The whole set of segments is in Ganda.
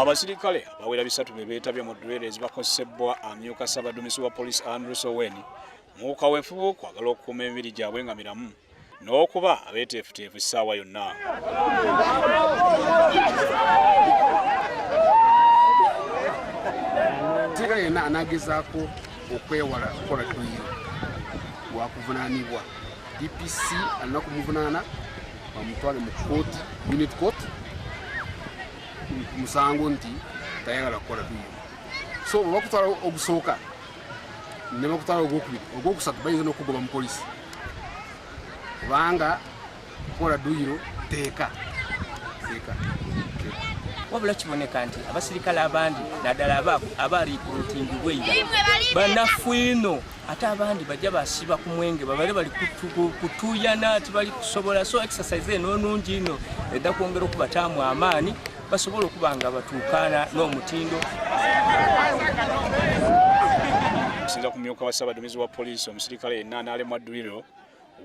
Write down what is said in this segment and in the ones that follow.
Abasirikale abawera 3 be beetabye mu ddwele ezibakosebwa amyuka Ssaabaduumizi wa poliisi Andrew Soweni mu kaweefube kwagala okukuuma emibiri gyabwe nga miramu n'okuba abeeteefuteefu essaawa yonna. Omusirikale yenna anaagezaako okwewala okukola dduyiro wakuvunaanibwa. DPC alina kumuvunaana bamutwale mu kooti, unit court, musango nti tayagala kukola dduyiro. So bwe bakutwala ogusooka ne bakutwala ogwokubiri, ogwokusatu bayinza n'okugoba mu poliisi kubanga kukola dduyiro teeka. Wabula kiboneka nti abasirikale abandi naddala abarikurutingibweira banafu ino ate abandi bajja basiba ku mwenge babale bali kutuyana tibali kusobola. So exercise eno nungi ino edda kwongera okubataamu amaani basobola okuba nga batuukaana n'omutindo. Okusinza ku myuka wa Ssaabaduumizi wa poliisi, omusirikale yenna anaalemwa dduyiro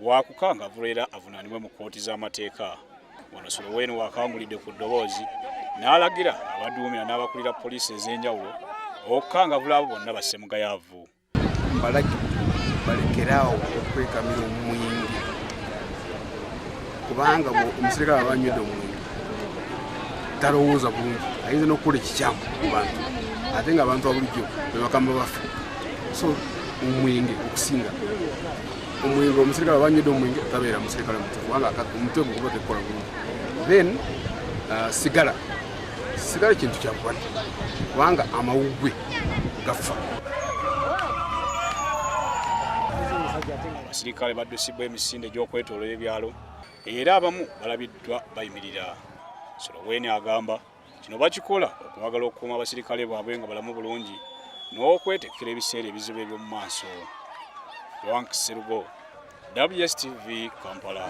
wakukangavula era avunaanibwe mu kkooti z'amateeka. Wano Soweni wakangulidde ku ddoboozi n'alagira abaduumira n'abakulira poliisi ez'enjawulo okukangavula abo bonna basse mu gayaavu. Balekeraawo okwekamira omwenge kubanga omusirikale aba anywedde omwenge talowooza bulungi, ayinza n'okukola ekikyamu ku bantu ate nga abantu abulijjo bebakamba bafa. So omwenge okusinga omwenge, omusirikale aba anywedde omwenge tabeera musirikale mutuufu kubanga omutwe gwe guba tegukola bulungi. Then sigala kintu kyabulwadde kubanga amawuggwe gafa. Abasirikale baddusibwa emisinde gy'okwetooloola ebyalo era abamu balabiddwa bayimirira. Soweni agamba kino bakikola okwagala okukuuma abasirikale baabwe nga balamu bulungi n'okwetekkera ebiseera ebizibu eby'omu maaso. Lwank Serugo, WSTV, Kampala.